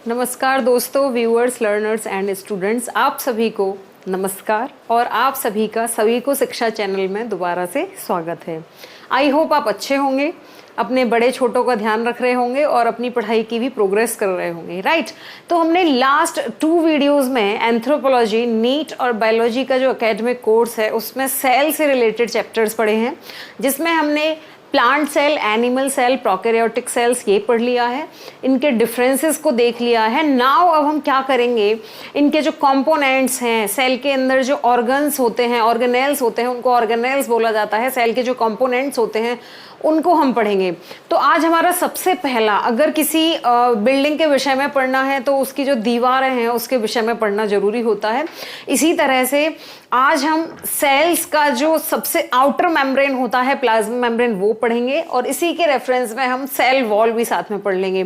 नमस्कार दोस्तों, viewers, learners and students, आप सभी को नमस्कार और आप सभी का सभी को शिक्षा चैनल में दोबारा से स्वागत है। आई होप आप अच्छे होंगे, अपने बड़े छोटों का ध्यान रख रहे होंगे और अपनी पढ़ाई की भी प्रोग्रेस कर रहे होंगे, राइट। तो हमने लास्ट 2 वीडियोस में एंथ्रोपोलॉजी, नीट और बायोलॉजी का जो एकेडमिक कोर्स है उसमें सेल से रिलेटेड चैप्टर्स पढ़े हैं, जिसमें हमने plant cell, animal cell, prokaryotic cells ये पढ़ लिया है, इनके डिफरेंसेस को देख लिया है। नाउ अब हम क्या करेंगे, इनके जो कंपोनेंट्स हैं, सेल के अंदर जो ऑर्गन्स होते हैं, ऑर्गेनेल्स होते हैं, उनको ऑर्गेनेल्स बोला जाता है। सेल के जो कंपोनेंट्स होते हैं उनको हम पढ़ेंगे। तो आज हमारा सबसे पहला, अगर किसी बिल्डिंग के विषय में पढ़ना है तो उसकी जो दीवारें हैं उसके विषय में पढ़ना जरूरी होता है। इसी तरह से आज हम सेल्स का जो सबसे आउटर मेम्ब्रेन होता है, प्लाज्मा मेम्ब्रेन, वो पढ़ेंगे और इसी के रेफरेंस में हम सेल वॉल भी साथ में पढ़ लेंगे।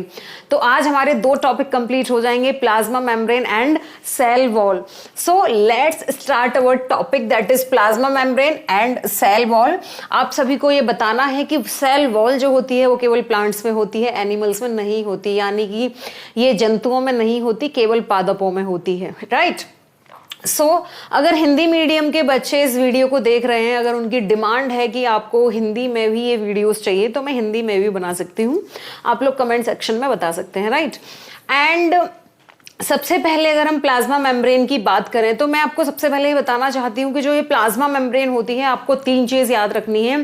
तो आज हमारे 2 टॉपिक कंप्लीट हो जाएंगे, plasma membrane and cell wall. So let's start our topic, that is plasma membrane and cell wall. आप सभी को ये बताना है कि सेल वॉल जो होती है वो केवल प्लांट्स में होती है, एनिमल्स में नहीं होती, यानी कि ये जंतुओं में नहीं होती, केवल पादपों में होती है, राइट। अगर हिंदी मीडियम के बच्चे इस वीडियो को देख रहे हैं, अगर उनकी डिमांड है कि आपको हिंदी में भी ये वीडियोस चाहिए, तो मैं हिंदी में भी बना सकती हूँ। आप लोग कमेंट सेक्शन में बता सकते हैं, राइट। एंड सबसे पहले अगर हम प्लाज्मा मेम्ब्रेन की बात करें तो मैं आपको सबसे पहले ये बताना चाहती हूँ कि जो ये प्लाज्मा मेम्ब्रेन होती है, आपको 3 चीज याद रखनी है।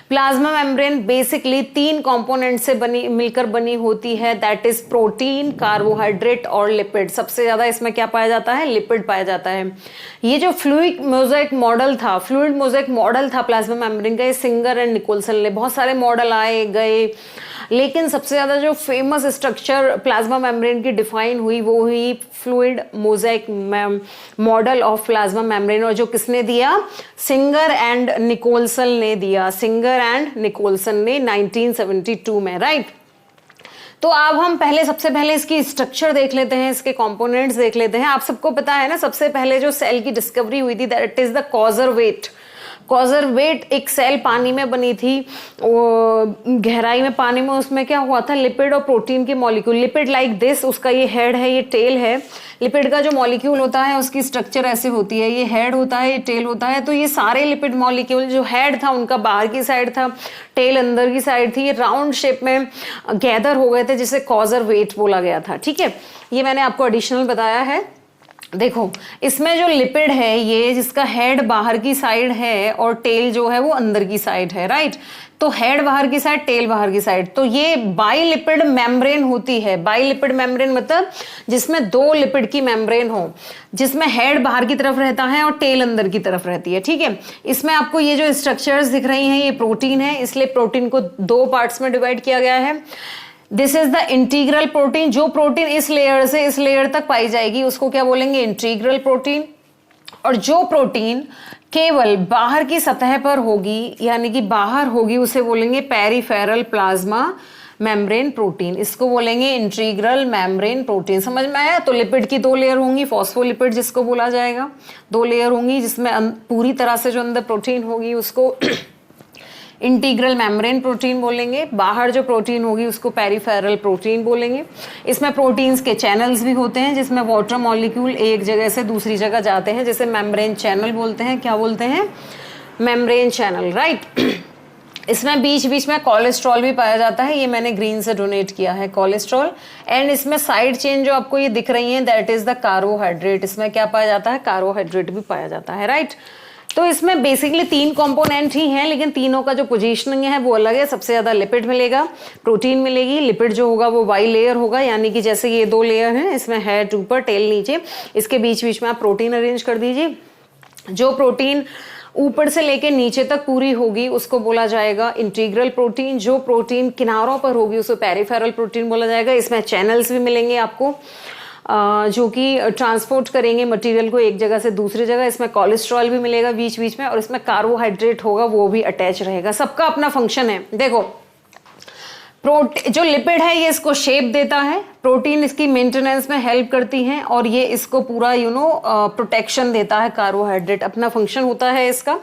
प्लाज्मा मेम्ब्रेन बेसिकली 3 कंपोनेंट से मिलकर बनी होती है, दैट इज प्रोटीन, कार्बोहाइड्रेट और लिपिड। सबसे ज्यादा इसमें क्या पाया जाता है? लिपिड पाया जाता है। ये जो फ्लूइड मोज़ेक मॉडल था प्लाज्मा मेम्ब्रेन का, ये सिंगर एंड निकोलसन ने, बहुत सारे मॉडल आए गए, लेकिन सबसे ज्यादा जो फेमस स्ट्रक्चर प्लाज्मा मेम्ब्रेन की डिफाइन हुई वो हुई fluid mosaic model of plasma membrane, और जो किसने दिया? सिंगर एंड निकोलसन ने दिया, सिंगर एंड निकोलसन ने 1972 में, राइट। तो अब हम सबसे पहले इसकी स्ट्रक्चर देख लेते हैं, इसके कंपोनेंट्स देख लेते हैं। आप सबको पता है ना, सबसे पहले जो सेल की डिस्कवरी हुई थी, दैट इज द कॉजरवेट। कॉजरवेट एक सेल पानी में बनी थी, गहराई में पानी में, उसमें क्या हुआ था? लिपिड और प्रोटीन के मॉलिक्यूल, लिपिड लाइक दिस, उसका ये हेड है, ये टेल है। लिपिड का जो मॉलिक्यूल होता है उसकी स्ट्रक्चर ऐसे होती है, ये हेड होता है, ये टेल होता है। तो ये सारे लिपिड मॉलिक्यूल, जो हेड था उनका बाहर की साइड था, टेल अंदर की साइड थी, ये राउंड शेप में गैदर हो गए थे, जिसे कॉजरवेट बोला गया था, ठीक है। ये मैंने आपको एडिशनल बताया है। देखो, इसमें जो लिपिड है, ये जिसका हेड बाहर की साइड है और टेल जो है वो अंदर की साइड है, राइट। तो हेड बाहर की साइड, टेल बाहर की साइड, तो ये बाइलिपिड मेम्ब्रेन होती है। बाइलिपिड मेम्ब्रेन मतलब जिसमें 2 लिपिड की मेम्ब्रेन हो, जिसमें हेड बाहर की तरफ रहता है और टेल अंदर की तरफ रहती है, ठीक है। इसमें आपको ये जो स्ट्रक्चर्स दिख रही हैं, ये प्रोटीन है, इसलिए प्रोटीन को 2 पार्ट्स में डिवाइड किया गया है। This is the integral protein. जो प्रोटीन इस लेयर से इस लेयर तक पाई जाएगी उसको क्या बोलेंगे? Integral protein. और जो प्रोटीन केवल बाहर की सतह पर होगी, यानी कि बाहर होगी, उसे बोलेंगे पेरिफेरल प्लाज्मा मेम्ब्रेन प्रोटीन, इसको बोलेंगे इंटीग्रल मेम्ब्रेन प्रोटीन। समझ में आया? तो लिपिड की 2 लेयर होंगी, फॉस्फोलिपिड जिसको बोला जाएगा, 2 लेयर होंगी, जिसमें पूरी तरह से जो अंदर प्रोटीन होगी उसको इंटीग्रल मेम्ब्रेन प्रोटीन बोलेंगे, बाहर जो प्रोटीन होगी उसको पेरिफेरल प्रोटीन बोलेंगे। इसमें प्रोटीन्स के चैनल्स भी होते हैं, जिसमें वाटर मॉलिक्यूल एक जगह से दूसरी जगह जाते हैं, जिसे मेम्ब्रेन चैनल बोलते हैं। क्या बोलते हैं? Membrane channel, right. इसमें बीच बीच में कोलेस्ट्रॉल भी पाया जाता है, ये मैंने ग्रीन से डोनेट किया है, कोलेस्ट्रॉल। एंड इसमें साइड चेन जो आपको ये दिख रही है, दैट इज द कार्बोहाइड्रेट। इसमें क्या पाया जाता है? कार्बोहाइड्रेट भी पाया जाता है, राइट। तो इसमें बेसिकली 3 कंपोनेंट ही हैं, लेकिन तीनों का जो पोजीशनिंग है वो अलग है। सबसे ज्यादा लिपिड मिलेगा, प्रोटीन मिलेगी। लिपिड जो होगा वो बाई लेयर होगा, यानी कि जैसे ये 2 लेयर हैं, इसमें हेड ऊपर, टेल नीचे, इसके बीच बीच में आप प्रोटीन अरेंज कर दीजिए। जो प्रोटीन ऊपर से लेके नीचे तक पूरी होगी उसको बोला जाएगा इंटीग्रल प्रोटीन। जो प्रोटीन किनारों पर होगी उसको पेरिफेरल प्रोटीन बोला जाएगा। इसमें चैनल्स भी मिलेंगे आपको, जो कि ट्रांसपोर्ट करेंगे मटेरियल को एक जगह से दूसरी जगह। इसमें कोलेस्ट्रॉल भी मिलेगा बीच बीच में, और इसमें कार्बोहाइड्रेट होगा, वो भी अटैच रहेगा। सबका अपना फंक्शन है। देखो, जो लिपिड है ये इसको शेप देता है, प्रोटीन इसकी मेंटेनेंस में हेल्प करती हैं और ये इसको पूरा प्रोटेक्शन देता है। कार्बोहाइड्रेट अपना फंक्शन होता है इसका।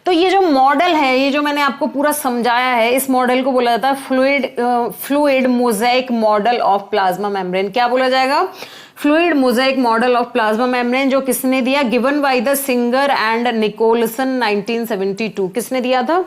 तो ये जो मॉडल है, ये जो मैंने आपको पूरा समझाया है, इस मॉडल को बोला जाता है fluid mosaic model of plasma membrane. क्या बोला जाएगा? Fluid mosaic model of plasma membrane. जो किसने दिया? Given by the Singer and Nicolson 1972। किसने दिया था?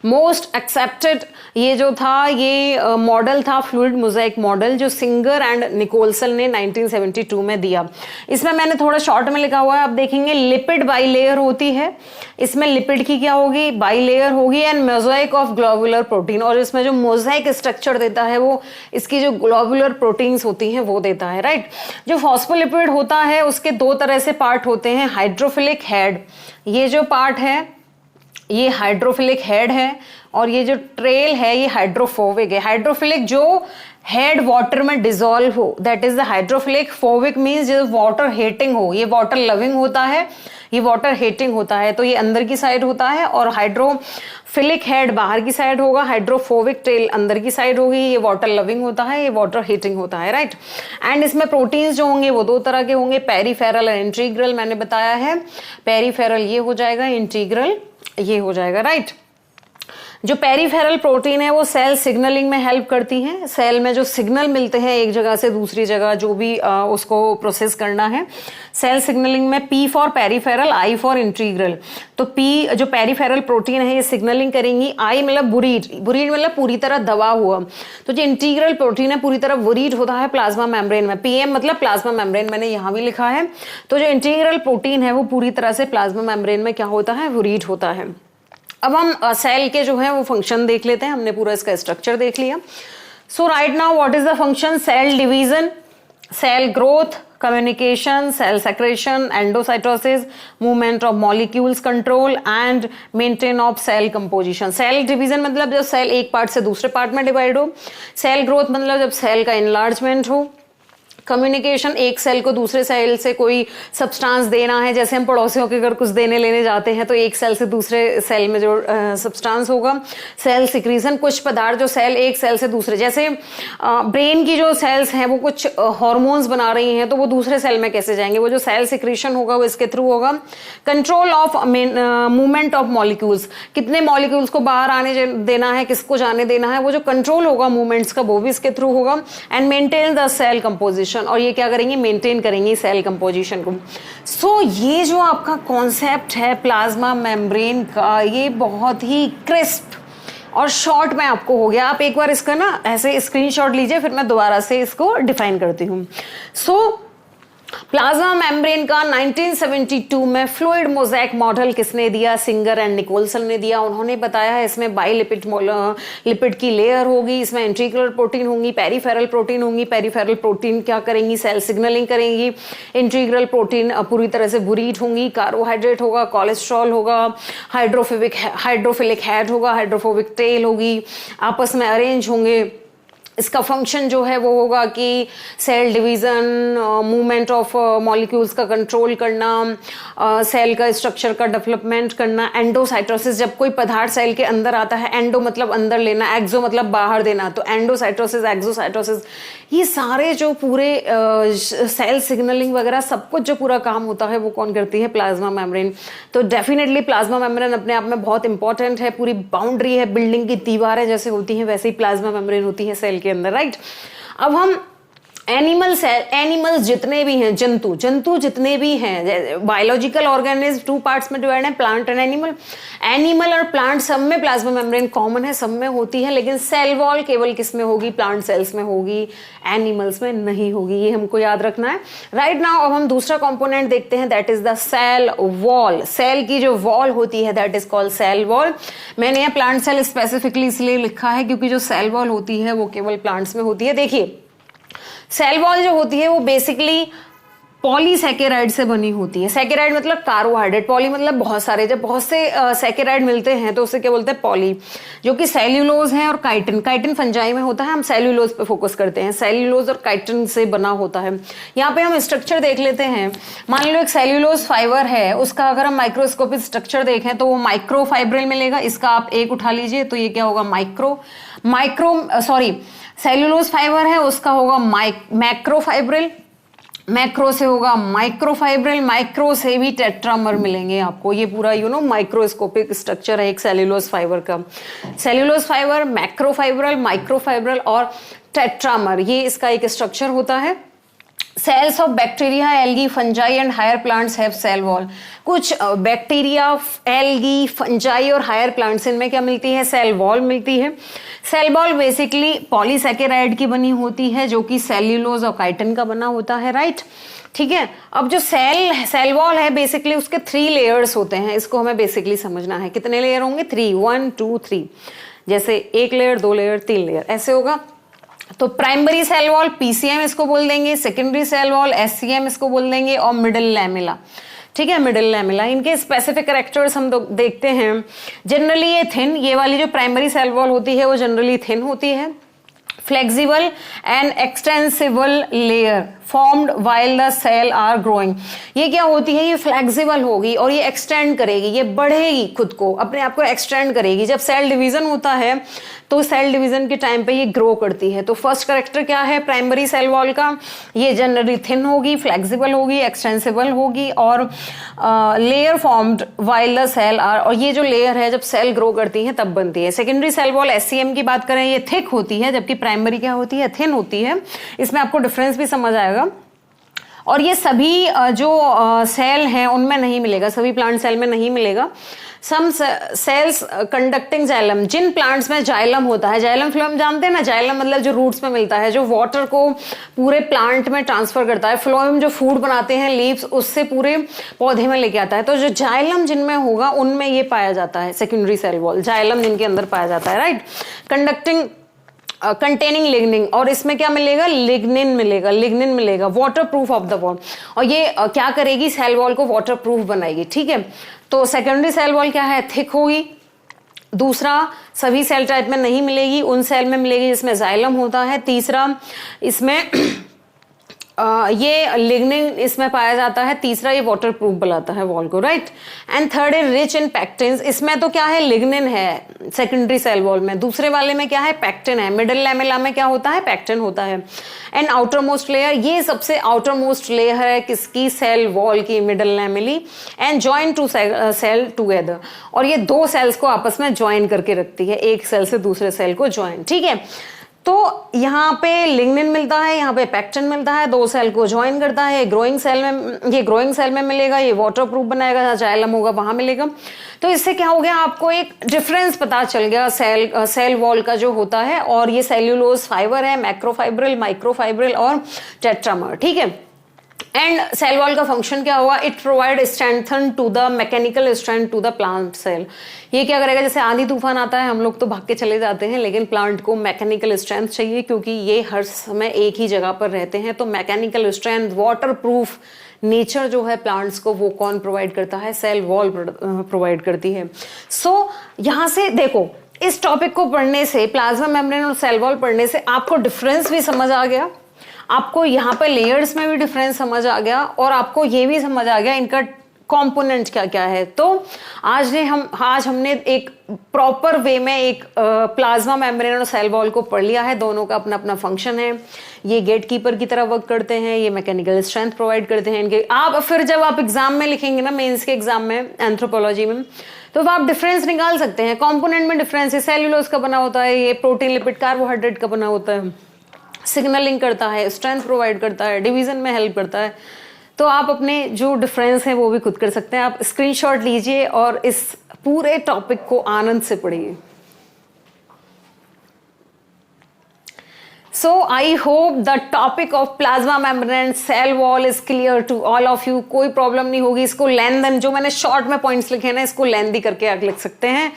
मोस्ट एक्सेप्टेड ये जो था, ये मॉडल था फ्लूइड मोज़ेक मॉडल, जो सिंगर एंड निकोलसन ने 1972 में दिया। इसमें मैंने थोड़ा शॉर्ट में लिखा हुआ है, आप देखेंगे लिपिड बाइलेयर होती है, इसमें लिपिड की क्या होगी? बाइलेयर होगी, and mosaic of globular protein. और इसमें जो मोज़ेक स्ट्रक्चर देता है वो इसकी जो ग्लोबुलर प्रोटीन्स होती हैं वो देता है, राइट। जो फॉस्फोलिपिड होता है उसके दो तरह से पार्ट होते हैं। हाइड्रोफिलिक हेड, ये जो पार्ट है ये हाइड्रोफिलिक हेड है, और ये जो ट्रेल है ये हाइड्रोफोबिक है। हाइड्रोफिलिक जो हेड वाटर में डिसॉल्व हो, that is the hydrophilic. Phobic means जो वाटर हेटिंग हो, ये वाटर लविंग होता है, ये वाटर हेटिंग होता है, तो ये अंदर की साइड होता है। और हाइड्रोफिलिक हेड बाहर की साइड होगा, हाइड्रोफोबिक ट्रेल अंदर की साइड होगी। ये वाटर लविंग होता है, ये वाटर हीटिंग होता है, राइट। एंड इसमें प्रोटीन्स जो होंगे वो दो तरह के होंगे, पेरीफेरल और इंटीग्रल। मैंने बताया है, पेरीफेरल ये हो जाएगा, इंटीग्रल ये हो जाएगा, राइट। जो पेरीफेरल प्रोटीन है वो सेल सिग्नलिंग में हेल्प करती हैं। सेल में जो सिग्नल मिलते हैं एक जगह से दूसरी जगह, जो भी उसको प्रोसेस करना है, सेल सिग्नलिंग में P for peripheral, I for integral. तो P जो पेरीफेरल प्रोटीन है ये सिग्नलिंग करेंगी, I मतलब बुरीड, बुरीड मतलब पूरी तरह दबा हुआ। तो जो इंटीग्रल प्रोटीन है पूरी तरह बुरीड होता है प्लाज्मा मेम्ब्रेन में। PM मतलब प्लाज्मा मेम्ब्रेन, मैंने यहाँ भी लिखा है। तो जो इंटीग्रल प्रोटीन है वो पूरी तरह से प्लाज्मा मेम्ब्रेन में क्या होता है? बुरीड होता है। अब हम सेल के जो है वो फंक्शन देख लेते हैं। हमने पूरा इसका स्ट्रक्चर देख लिया। So right now what is the function? Cell division, cell growth, communication, cell secretion, endocytosis, movement of molecules control and maintain of cell composition. Cell division मतलब जब सेल एक पार्ट से दूसरे पार्ट में डिवाइड हो। Cell growth मतलब जब cell का इनलार्जमेंट हो। कम्युनिकेशन, एक सेल को दूसरे सेल से कोई सब्सटेंस देना है, जैसे हम पड़ोसियों के घर कुछ देने लेने जाते हैं तो एक सेल से दूसरे सेल में जो सब्सटेंस होगा। सेल सिक्रीशन, कुछ पदार्थ जो सेल एक सेल से दूसरे, जैसे ब्रेन की जो सेल्स हैं वो कुछ हार्मोन्स बना रही हैं तो वो दूसरे सेल में कैसे जाएंगे? वो जो सेल सिक्रीशन होगा वो इसके थ्रू होगा। Control of movement of molecules, कितने मॉलिक्यूल्स को बाहर आने देना है, किसको जाने देना है, वो जो कंट्रोल होगा मूवमेंट्स का वो भी इसके थ्रू होगा। And maintain the cell composition, और ये क्या करेंगे? मेंटेन करेंगे सेल कंपोजिशन को। सो ये जो आपका कॉन्सेप्ट है प्लाज्मा मेम्ब्रेन का, ये बहुत ही क्रिस्प और शॉर्ट में आपको हो गया। आप एक बार इसका ना ऐसे स्क्रीनशॉट लीजिए, फिर मैं दोबारा से इसको डिफाइन करती हूँ। सो प्लाज्मा मेम्ब्रेन का 1972 में फ्लूइड मोज़ेक मॉडल किसने दिया? सिंगर एंड निकोलसन ने दिया। उन्होंने बताया है इसमें लिपिड की लेयर होगी, इसमें इंटीग्रल प्रोटीन होंगी, पेरीफेरल प्रोटीन होंगी। पेरीफेरल प्रोटीन क्या करेंगी? सेल सिग्नलिंग करेंगी। इंटीग्रल प्रोटीन पूरी तरह से बुरीड होंगी। कार्बोहाइड्रेट होगा, कोलेस्ट्रॉल होगा, हाइड्रोफिलिक हेड होगा, हाइड्रोफोबिक टेल होगी, आपस में अरेंज होंगे। इसका फंक्शन जो है वो होगा कि cell division, movement of molecules का कंट्रोल करना, सेल का स्ट्रक्चर का डेवलपमेंट करना, एंडोसाइटोसिस, जब कोई पदार्थ सेल के अंदर आता है, एंडो मतलब अंदर लेना, एक्सो मतलब बाहर देना, तो एंडोसाइटोसिस, एक्सोसाइटोसिस, ये सारे जो पूरे सेल सिग्नलिंग वगैरह सब कुछ जो पूरा काम होता है वो कौन करती है? Plasma membrane. तो डेफिनेटली प्लाज्मा मेम्ब्रेन अपने आप में बहुत इंपॉर्टेंट है। पूरी बाउंड्री है, बिल्डिंग की दीवारें जैसे होती हैं वैसे ही प्लाज्मा मेम्ब्रेन होती है सेल के अंदर, राइट। अब हम एनिमल्स जितने भी हैं, जंतु जितने भी हैं, बायोलॉजिकल ऑर्गेनिज्म टू पार्ट्स में डिवाइड है, प्लांट एंड एनिमल और प्लांट सब में प्लाज्मा मेम्ब्रेन कॉमन है, सब में होती है। लेकिन सेल वॉल केवल किस में होगी? प्लांट सेल्स में होगी, एनिमल्स में नहीं होगी। ये हमको याद रखना है। राइट नाउ अब हम दूसरा कंपोनेंट देखते हैं, that is the cell wall. Cell की जो वॉल होती है that is called cell wall. मैंने यहाँ प्लांट सेल स्पेसिफिकली इसलिए लिखा है क्योंकि जो सेल वॉल होती है वो केवल प्लांट्स में होती है। देखिए सेल वॉल जो होती है वो बेसिकली पॉलीसैकेराइड से बनी होती है। सैकेराइड मतलब कार्बोहाइड्रेट, पॉली मतलब बहुत सारे। जब बहुत से सैकेराइड मिलते हैं तो उसे क्या बोलते हैं? पॉली, जो कि सेल्यूलोज है और काइटिन। काइटिन फंजाई में होता है, हम सेल्यूलोज पे फोकस करते हैं। सेल्यूलोज और काइटिन से बना होता है। यहाँ पे हम स्ट्रक्चर देख लेते हैं। मान लो एक सेल्यूलोज फाइबर है, उसका अगर हम माइक्रोस्कोपिक स्ट्रक्चर देखें तो वो माइक्रोफाइब्रिल मिलेगा। इसका आप एक उठा लीजिए तो ये क्या होगा? सेल्यूलोज फाइबर है, उसका होगा मैक्रोफाइब्रिल। मैक्रो से होगा माइक्रोफाइब्रिल, माइक्रो से भी टेट्रामर मिलेंगे आपको। ये पूरा माइक्रोस्कोपिक स्ट्रक्चर है एक सेल्यूलोज फाइबर का। सेल्यूलोज फाइबर, मैक्रोफाइब्रल, माइक्रोफाइब्रल और टेट्रामर, ये इसका एक स्ट्रक्चर होता है। Cells of bacteria, algae, fungi and higher plants have cell wall. कुछ बैक्टीरिया, एल्गी, फंजाई और हायर प्लांट्स, इनमें क्या मिलती है? सेल वॉल मिलती है। सेल वॉल बेसिकली पॉलीसैकेराइड की बनी होती है, जो कि सेल्यूलोज और काइटिन का बना होता है, राइट? ठीक है। अब जो सेल वॉल है बेसिकली उसके 3 लेयर्स होते हैं। इसको हमें बेसिकली समझना है। कितने लेयर होंगे? 3, 1 2 3। जैसे 1 लेयर, 2 लेयर, 3 लेयर, ऐसे होगा। तो प्राइमरी सेल वॉल पीसीएम इसको बोल देंगे, सेकेंडरी सेल वॉल एससीएम इसको बोल देंगे, और मिडिल लैमेला। ठीक है, मिडिल लैमेला। इनके स्पेसिफिक कैरेक्टर्स हम देखते हैं। जनरली ये थिन, ये वाली जो प्राइमरी सेल वॉल होती है वो जनरली थिन होती है। Flexible and extensible layer formed while the cell are growing. ये क्या होती है? ये फ्लेक्सिबल होगी और ये एक्सटेंड करेगी, ये बढ़ेगी, खुद को अपने आप को एक्सटेंड करेगी। जब सेल डिवीजन होता है तो सेल डिवीजन के टाइम पे ये ग्रो करती है। तो फर्स्ट कैरेक्टर क्या है प्राइमरी सेल वॉल का? ये जनरली थिन होगी, फ्लेक्सिबल होगी, एक्सटेंसिबल होगी और layer formed while the cell are, और ये जो लेयर है जब सेल ग्रो करती है तब बनती है। सेकेंडरी सेल वॉल एससीएम की बात करें, ये थिक होती है, जबकि प्राइमरी क्या होती है? थिन होती है। इसमें आपको डिफरेंस भी समझ आएगा। और ये सभी जो सेल हैं उनमें नहीं मिलेगा, सभी प्लांट सेल में नहीं मिलेगा। सम सेल्स कंडक्टिंग जाइलम, जिन प्लांट्स में जाइलम होता है, जाइलम फ्लोएम जानते हैं ना? जाइलम मतलब जो रूट्स में मिलता है, जो वाटर को पूरे प्लांट में ट्रांसफर करता है। फ्लोएम जो फूड बनाते हैं लीव्स, उससे पूरे पौधे में लेके आता है। तो जो जाइलम जिनमें होगा उनमें ये पाया जाता है सेकेंडरी सेल वॉल, जाइलम जिनके अंदर पाया जाता है, राइट? कंटेनिंग लिग्निन, और इसमें क्या मिलेगा? लिग्निन मिलेगा। Water proof of the wall, और ये क्या करेगी? सेल वॉल को वाटर प्रूफ बनाएगी। ठीक है, तो सेकेंडरी सेल वॉल क्या है? थिक होगी। दूसरा, सभी सेल टाइप में नहीं मिलेगी, उन सेल में मिलेगी जिसमें जाइलम होता है। तीसरा, इसमें ये लिग्निन इसमें पाया जाता है। तीसरा, ये वाटर प्रूफ बनाता है वॉल को, right? And third is rich in pectin. इसमें तो क्या है? लिग्निन है सेकेंडरी सेल वॉल में। दूसरे वाले में क्या है? पैक्टिन है। मिडिल लैमेला में क्या होता है? पैक्टिन होता है। एंड आउटर मोस्ट लेयर, ये सबसे आउटर मोस्ट लेयर है किसकी? सेल वॉल की, middle lamellae. And join two cell together, और ये 2 सेल्स को आपस में ज्वाइन करके रखती है, एक सेल से दूसरे सेल को ज्वाइन। ठीक है, तो यहाँ पे लिग्निन मिलता है, यहाँ पे पैक्टिन मिलता है, 2 सेल को ज्वाइन करता है। ये ग्रोइंग सेल में मिलेगा, ये वाटर प्रूफ बनाएगा, जहाँ जाइलम होगा वहां मिलेगा। तो इससे क्या हो गया? आपको एक डिफरेंस पता चल गया सेल वॉल का जो होता है। और ये सेल्यूलोज फाइबर है, मैक्रोफाइब्रिल, माइक्रोफाइब्रिल और टेट्रामर। ठीक है, एंड सेल वॉल का फंक्शन क्या होगा? It provide strengthen to the mechanical strength to the plant cell. ये क्या करेगा? जैसे आंधी तूफान आता है, हम लोग तो भाग के चले जाते हैं, लेकिन प्लांट को मैकेनिकल स्ट्रेंथ चाहिए, क्योंकि ये हर समय एक ही जगह पर रहते हैं। तो mechanical strength, water proof nature जो है प्लांट्स को, वो कौन प्रोवाइड करता है? सेल वॉल प्रोवाइड करती है। सो यहाँ से देखो, इस टॉपिक को पढ़ने से, प्लाज्मा मेम्ब्रेन और सेल वॉल पढ़ने से आपको डिफरेंस भी समझ आ गया, आपको यहाँ पर लेयर्स में भी डिफरेंस समझ आ गया, और आपको ये भी समझ आ गया इनका कंपोनेंट क्या क्या है। तो आज हमने एक प्रॉपर वे में एक प्लाज्मा मेम्ब्रेन और सेल वॉल को पढ़ लिया है। दोनों का अपना अपना फंक्शन है। ये गेट कीपर की तरह वर्क करते हैं, ये मैकेनिकल स्ट्रेंथ प्रोवाइड करते हैं इनके। आप फिर जब आप एग्जाम में लिखेंगे ना, मेंस के एग्जाम में एंथ्रोपोलॉजी में, तो आप डिफरेंस निकाल सकते हैं। कंपोनेंट में डिफरेंस है, सेल्यूलोज का बना होता है, ये प्रोटीन, लिपिड, कार्बोहाइड्रेट का बना होता है, सिग्नलिंग करता है, स्ट्रेंथ प्रोवाइड करता है, डिवीजन में हेल्प करता है। तो आप अपने जो डिफरेंस है वो भी खुद कर सकते हैं। आप स्क्रीनशॉट लीजिए और इस पूरे टॉपिक को आनंद से पढ़िए। So I hope the topic of plasma membrane cell wall is clear to all of you। कोई प्रॉब्लम नहीं होगी। इसको लेंथ, जो मैंने शॉर्ट में पॉइंट्स लिखे हैं ना, इसको लेंथी करके आप लिख सकते हैं।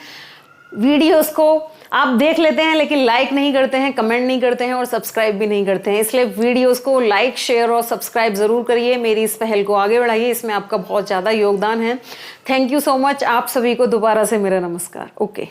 वीडियोस को आप देख लेते हैं लेकिन लाइक नहीं करते हैं, कमेंट नहीं करते हैं और सब्सक्राइब भी नहीं करते हैं। इसलिए वीडियोस को लाइक, शेयर और सब्सक्राइब जरूर करिए, मेरी इस पहल को आगे बढ़ाइए, इसमें आपका बहुत ज़्यादा योगदान है। Thank you so much. आप सभी को दोबारा से मेरा नमस्कार। ओके।